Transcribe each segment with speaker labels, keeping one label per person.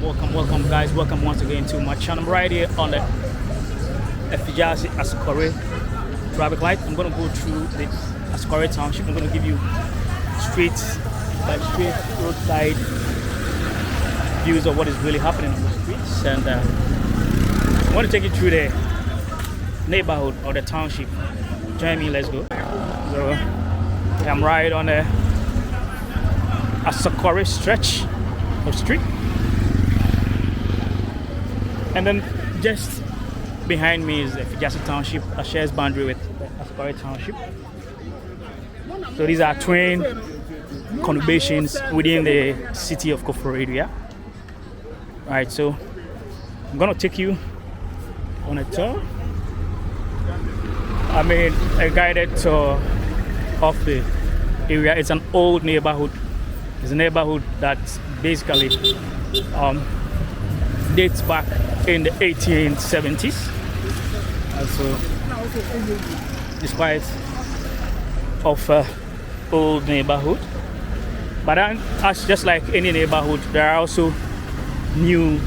Speaker 1: welcome guys, welcome once again to my channel. I'm right here on the Asokore traffic light. I'm going to go through the Asokore township. I'm going to give you straight roadside views of what is really happening on the streets, and I want to take you through the neighborhood or the township. Join me, let's go. So I'm right on the Asokore stretch of street, and then just behind me is the Fijasi township that shares boundary with the Asokore township. So these are twin conurbations within the city of Koforidua. Right, so I'm gonna take you on a tour. I mean, a guided tour of the area. It's an old neighborhood. It's a neighborhood that basically dates back in the 1870s. And so, despite of old neighborhood, but then, as just like any neighborhood, there are also new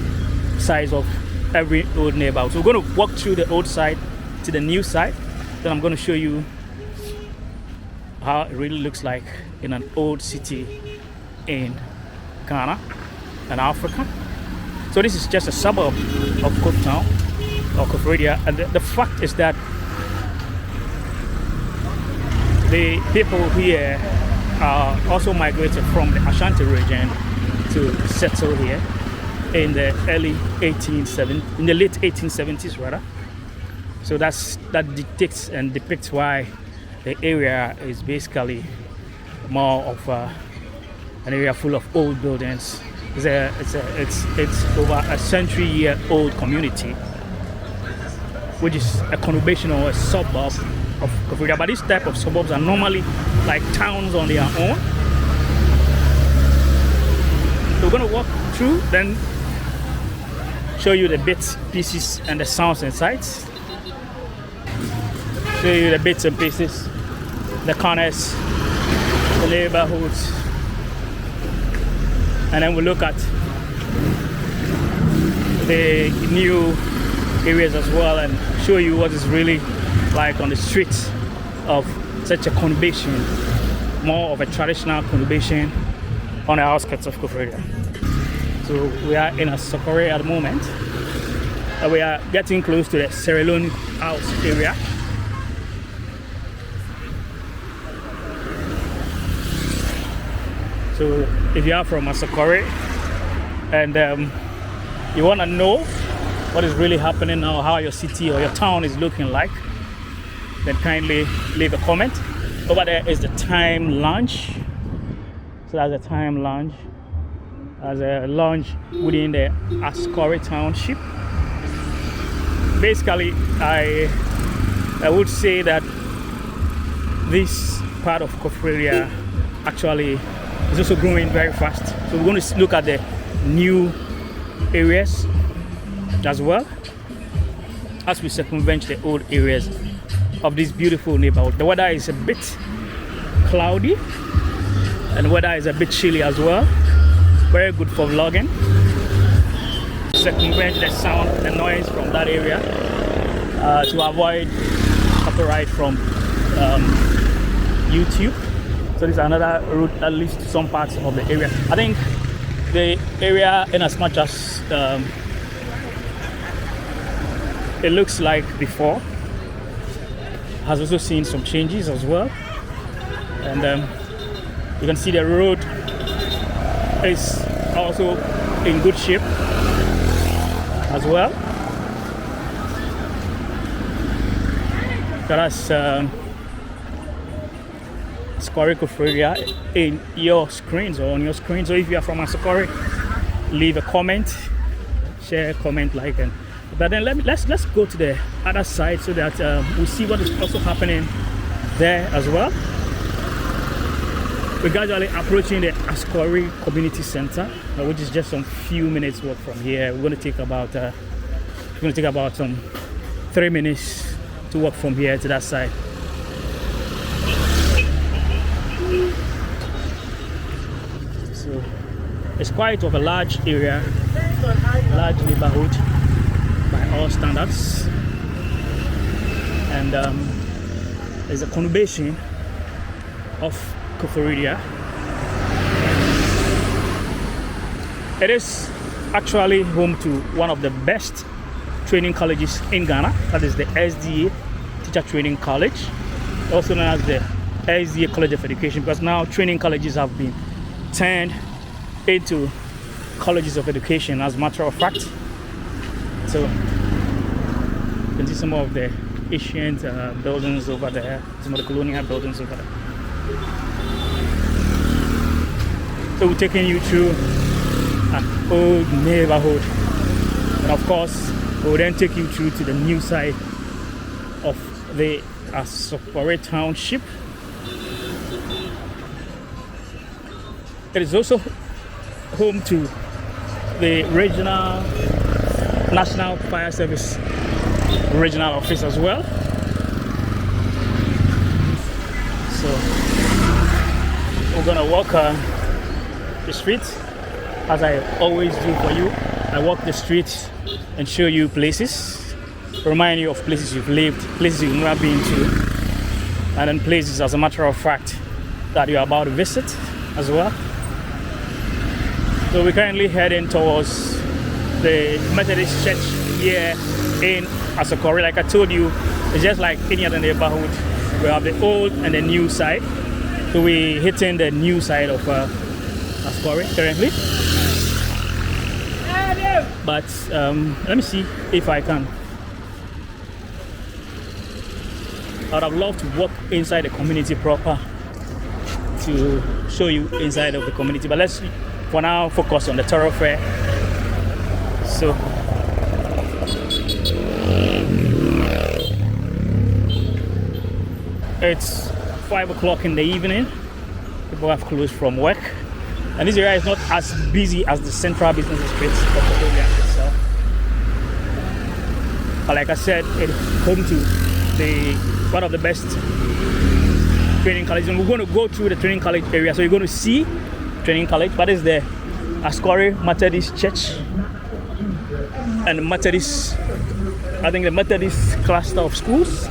Speaker 1: sides of every old neighborhood. So we're going to walk through the old side to the new side. Then I'm going to show you how it really looks like in an old city in Ghana and Africa. So this is just a suburb of Kof Town or Koforidua, and the fact is that the people here are also migrated from the Ashanti region to settle here in the in the late 1870s rather. So that dictates and depicts why the area is basically more of an area full of old buildings. It's over a century-year-old community, which is a conurbation or a suburb of Koforidua. But these type of suburbs are normally like towns on their own. So we're gonna walk through, then show you the bits, pieces, and the sounds and sights. Show you the bits and pieces, the corners, the neighborhoods, and then we'll look at the new areas as well and show you what is really like on the streets of such a conurbation, more of a traditional conurbation on the outskirts of Koforidua. So we are in Asokore at the moment, and we are getting close to the Sierra Leone house area. So if you are from Asokore and you want to know what is really happening now, how your city or your town is looking like, then kindly leave a comment. Over there is the Time Lounge. So that's a Time Lounge. As a lounge within the Asokore township. Basically, I would say that this part of Koforidua actually is also growing very fast. So we're going to look at the new areas as well as we circumvent the old areas of this beautiful neighborhood. The weather is a bit cloudy and the weather is a bit chilly as well. Very good for vlogging. Circumvent the sound, the noise from that area to avoid copyright from YouTube. So this is another route that leads to some parts of the area. I think the area, in as much as it looks like before, has also seen some changes as well. And you can see the road is also in good shape as well. So that's Asokore Koforidua in your screens or on your screen. So if you are from Asokore, leave a comment, share, comment, like, and but then let's go to the other side so that we see what is also happening there as well. We're gradually approaching the Asokore Community Center, which is just some few minutes walk from here. We're going to take about some 3 minutes to walk from here to that side. So It's quite of a large area, large neighborhood by all standards, and there's a conurbation of Koforidua. It is actually home to one of the best training colleges in Ghana. That is the SDA Teacher Training College, also known as the SDA College of Education, because now training colleges have been turned into colleges of education, as a matter of fact. So you can see some of the ancient buildings over there, some of the colonial buildings over there. So we're taking you through an old neighborhood, and of course we'll then take you through to the new side of the Asokore township. It is also home to the regional National Fire Service regional office as well. So we're gonna walk the streets, as I always do for you. I walk the streets and show you places, remind you of places you've lived, places you've never been to, and then places, as a matter of fact, that you're about to visit as well. So we're currently heading towards the Methodist Church here in Asokore. Like I told you, it's just like any other neighborhood. We have the old and the new side. So we're hitting the new side of Asokore currently. But let me see if I can. I would have loved to walk inside the community proper to show you inside of the community, but let's for now focus on the thoroughfare. So it's 5 o'clock in the evening. People have closed from work, and this area is not as busy as the central business district of the area itself. But like I said, it's home to one of the best training colleges, and we're going to go through the training college area. So you're going to see training college, but it's the Asokore Methodist Church and the Methodist, I think the Methodist cluster of schools.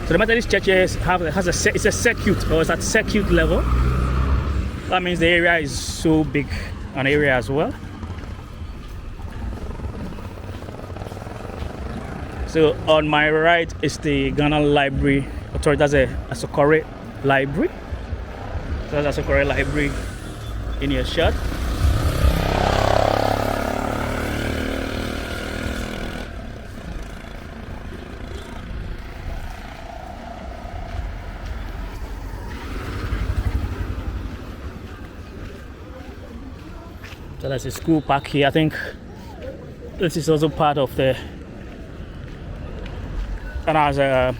Speaker 1: So the Methodist Church it's a circuit, or it's at circuit level. That means the area is so big an area as well. So on my right is the Ghana Library Authority. That's a Asokore Library. So that's Asokore Library in your shot. So that's a school park here. I think this is also part of the, and as a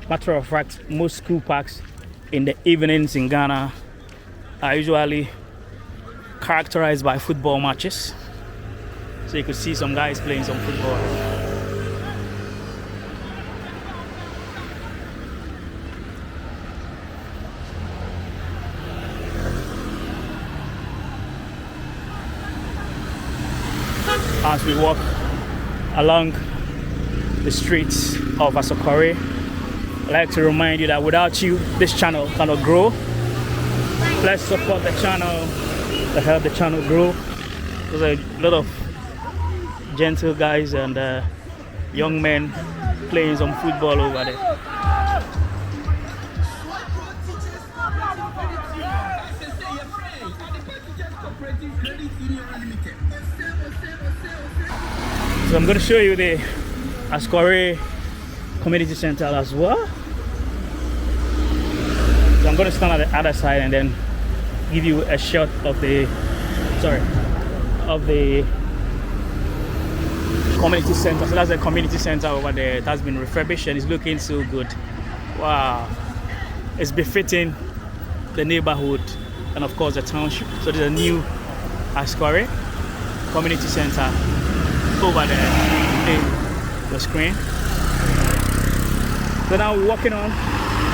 Speaker 1: matter of fact, most school parks in the evenings in Ghana are usually characterized by football matches. So you could see some guys playing some football. As we walk along the streets of Asokore, I'd like to remind you that without you, this channel cannot grow. Let's support the channel to help the channel grow. There's a lot of gentle guys and young men playing some football over there. So I'm going to show you the Asokore Community Center as well. So I'm going to stand at the other side and then give you a shot of the community center. So that's the community center over there. It has been refurbished and it's looking so good. Wow, it's befitting the neighborhood and of course the township. So there's a new Asokore Community Center over there in the screen. So now we're walking on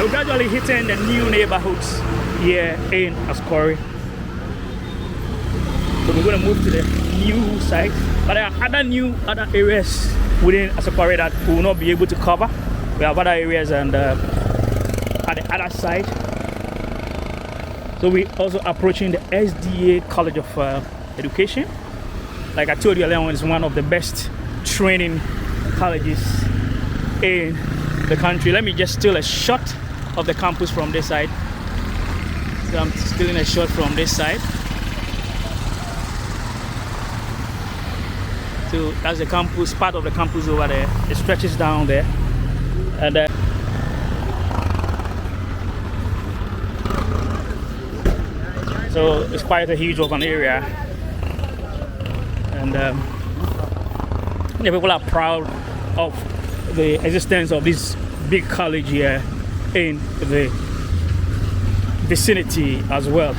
Speaker 1: We're gradually hitting the new neighborhoods here in Asokore. So we're going to move to the new site. But there are other areas within Asokore that we will not be able to cover. We have other areas and at the other side. So we're also approaching the SDA College of Education. Like I told you earlier on, it's one of the best training colleges in the country. Let me just steal a shot of the campus from this side. So I'm stealing a shot from this side. So that's the campus, part of the campus over there. It stretches down there. And so it's quite a huge open area. And the people are proud of the existence of this big college here in the vicinity as well.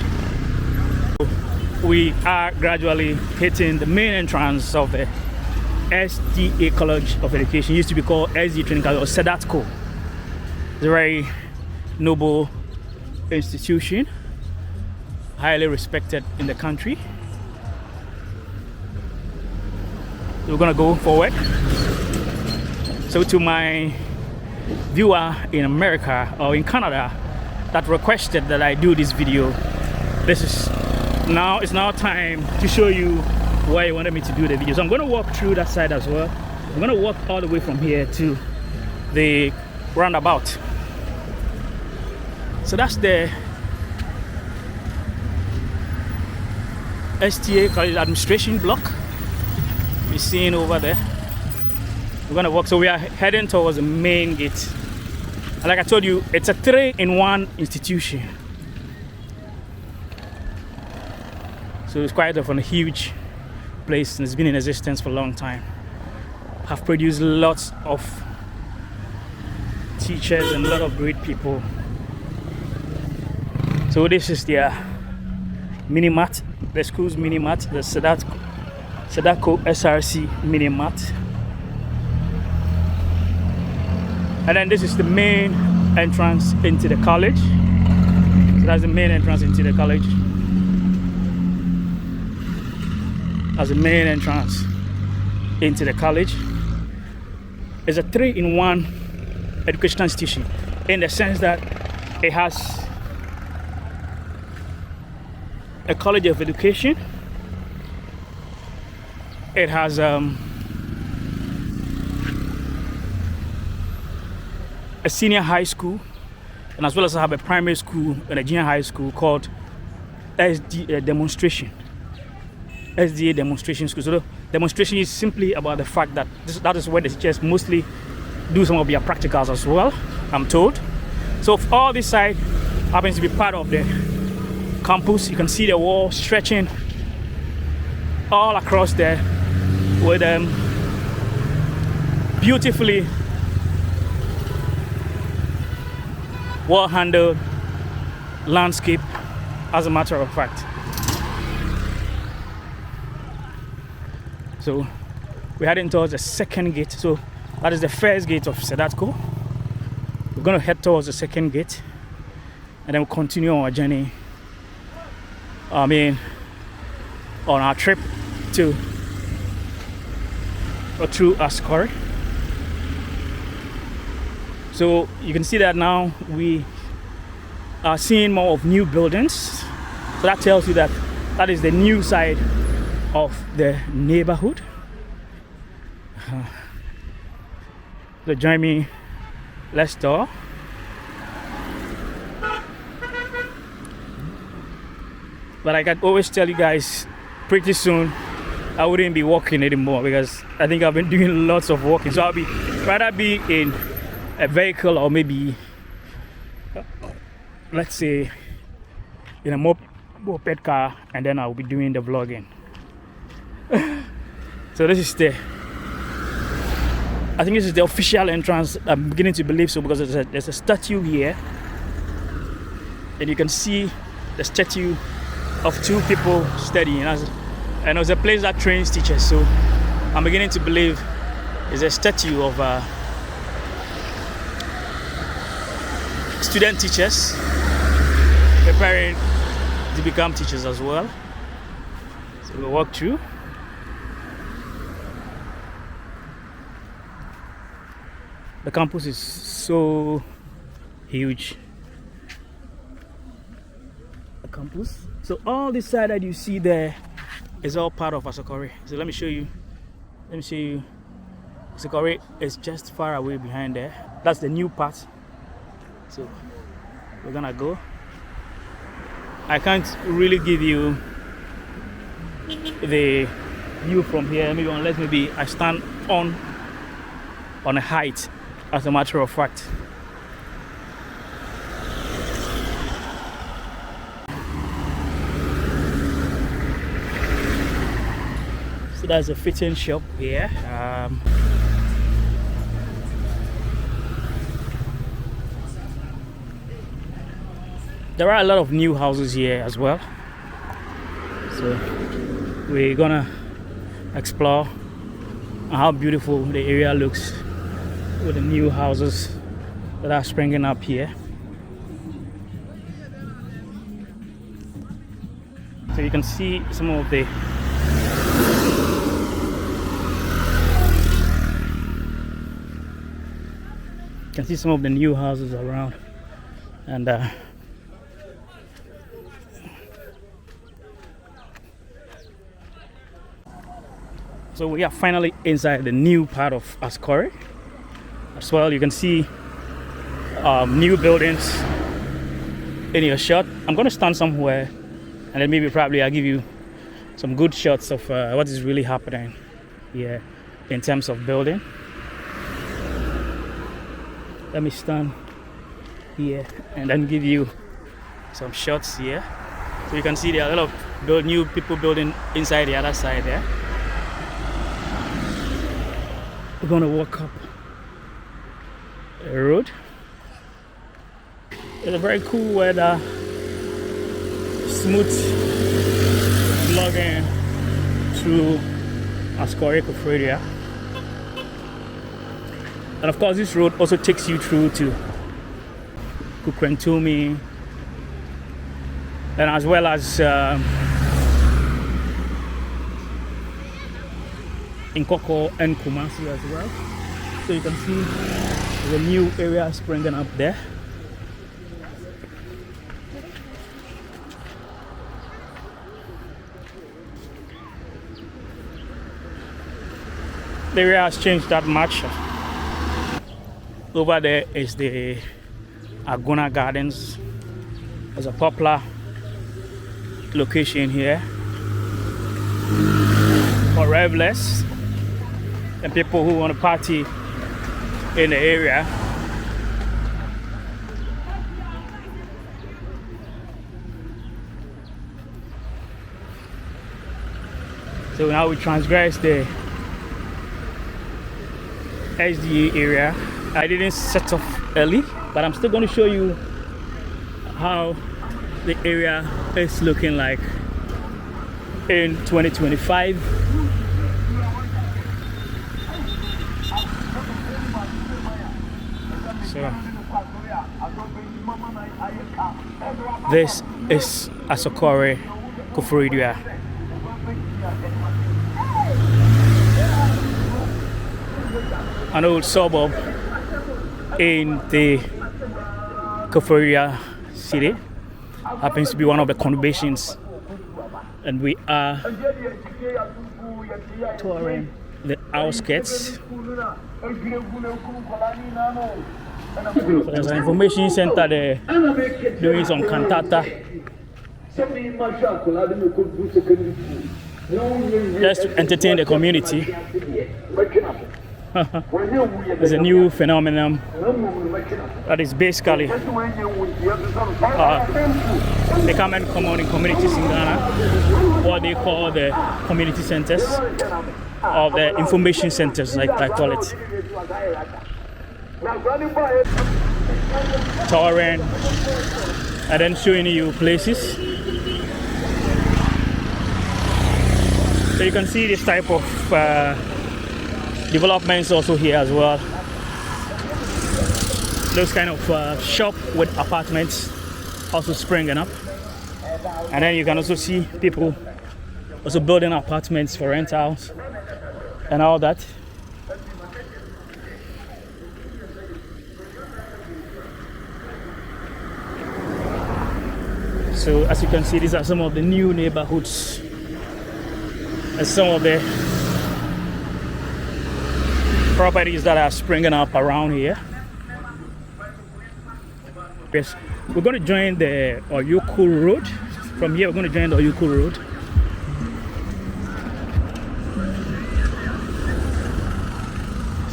Speaker 1: We are gradually hitting the main entrance of the SDA College of Education. It used to be called SDA Training College or SEDATCO. It's a very noble institution, highly respected in the country. So we're gonna go forward. So to my viewer in America or in Canada that requested that I do this video, it's now time to show you why you wanted me to do the video. So I'm going to walk through that side as well. I'm going to walk all the way from here to the roundabout. So that's the STA College Administration block you're seeing over there. We're going to walk, so we are heading towards the main gate. And like I told you, it's a 3-in-1 institution. So it's quite often a huge place and it's been in existence for a long time. Have produced lots of teachers and a lot of great people. So this is their mini-mat, the school's mini-mat, the SEDATCO SRC mini-mat. And then this is the main entrance into the college. So that's the main entrance into the college. As a main entrance into the college. It's a 3-in-1 educational institution in the sense that it has a college of education, it has a senior high school, and as well as have a primary school and a junior high school called SDA Demonstration School. So the demonstration is simply about the fact that that is where the teachers mostly do some of their practicals as well, I'm told. So all this side happens to be part of the campus. You can see the wall stretching all across there with beautifully well-handled landscape, as a matter of fact. So we're heading towards the second gate. So that is the first gate of SEDATCO. We're going to head towards the second gate and then we'll continue our journey, on our trip through Asokore. So you can see that now we are seeing more of new buildings. So that tells you that that is the new side of the neighborhood. So join me, let's talk. But I can always tell you guys, pretty soon I wouldn't be walking anymore because I think I've been doing lots of walking. So I'll rather be in a vehicle or maybe let's say in a moped car, and then I'll be doing the vlogging. So this is I think this is the official entrance. I'm beginning to believe so because there's a statue here, and you can see the statue of two people studying, and it's a place that trains teachers. So I'm beginning to believe it's a statue of student teachers preparing to become teachers as well. So we'll walk through. The campus is so huge. The campus. So all this side that you see there is all part of Asokore. So let me show you. Asokore is just far away behind there. That's the new part. So we're gonna go. I can't really give you the view from here, unless I stand on a height, as a matter of fact. So there's a fitting shop here. There are a lot of new houses here as well. So we're gonna explore how beautiful the area looks with the new houses that are springing up here. So you can see some of the new houses around, and so we are finally inside the new part of Asokore. As well, you can see new buildings in your shot. I'm going to stand somewhere, and then probably I'll give you some good shots of what is really happening here in terms of building. Let me stand here and then give you some shots here. So you can see there are a lot of new people building inside the other side there. We're going to walk up a road. It's a very cool weather, smooth vlogging through Asokore, Koforidua. And of course, this road also takes you through to Kukrentumi, and as well as Nkoko and Kumasi as well. So you can see the new area springing up there. The area has changed that much. Over there is the Aguna Gardens. There's a popular location here for revelers and people who want to party in the area. So now we transgress the SDA area. I didn't set off early, but I'm still going to show you how the area is looking like in 2025. So this is Asokore, Koforidua. An old suburb in the Koforidua city. Happens to be one of the conurbations, and we are touring the outskirts. So there's an information center there doing some cantata just to entertain the community. There's a new phenomenon that is basically becoming common in communities in Ghana, what they call the community centers or the information centers, like I call it. Touring and then showing you places. So you can see this type of developments also here as well. those kind of shop with apartments also springing up. And then you can also see people also building apartments for rentals and all that. So as you can see, these are some of the new neighborhoods and some of the properties that are springing up around here. Yes, we're going to join the Oyoko Road. From here, we're going to join the Oyoko Road.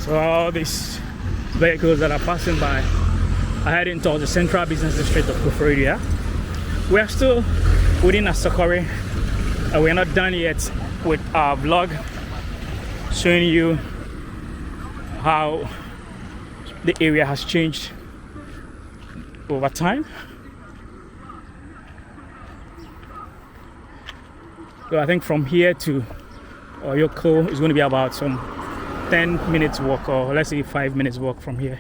Speaker 1: So all these vehicles that are passing by are heading towards the central business district of Koforidua. We are still within Asokore, and we're not done yet with our vlog showing you how the area has changed over time. So I think from here to Oyoko is going to be about some 10 minutes walk, or let's say 5 minutes walk from here.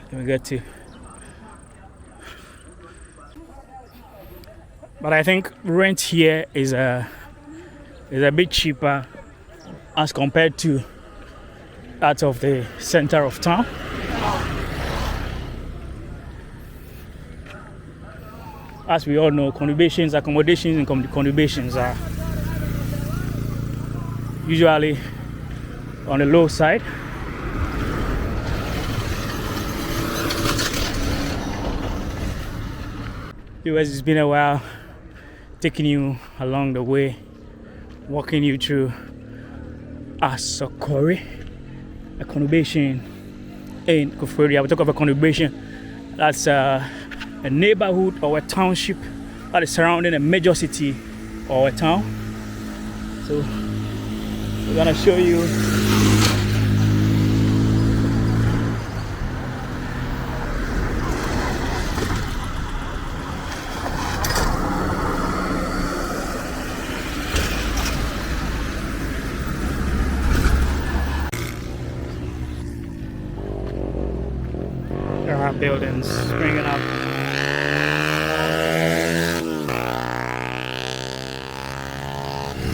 Speaker 1: Then we get to. But I think rent here is a bit cheaper as compared to that of the center of town. As we all know, accommodations and conurbations are usually on the low side. It's been a while taking you along the way, walking you through Asokore, a conurbation in Koforidua. We talk of a conurbation, that's a neighborhood or a township that is surrounding a major city or a town. So we're gonna show you buildings springing up.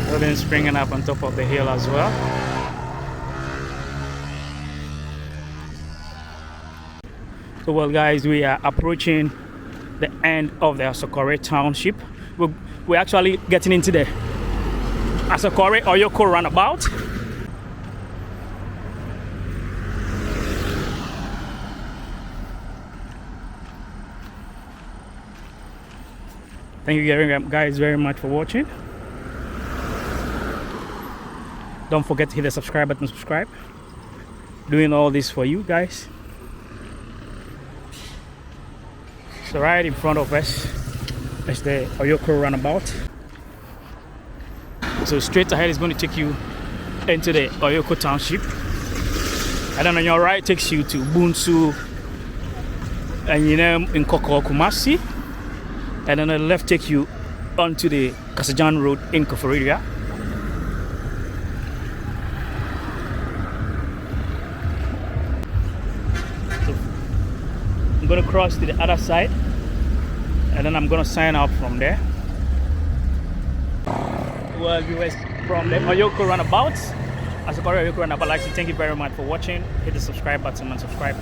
Speaker 1: Buildings springing up on top of the hill as well. So well guys, we are approaching the end of the Asokore township. We're actually getting into the Asokore Oyoko roundabout. Thank you guys very much for watching. Don't forget to hit the subscribe button, subscribe. Doing all this for you guys. So right in front of us is the Oyoko roundabout. So straight ahead is going to take you into the Oyoko township. And then on your right takes you to Bunsu and in Koko Kumasi. And then on the left take you onto the Kasajan Road in Koforidua. So I'm going to cross to the other side, and then I'm going to sign out from there. Well, viewers, from the Oyoko roundabout, Asokore Oyoko roundabout, I'd like to thank you very much for watching. Hit the subscribe button and subscribe.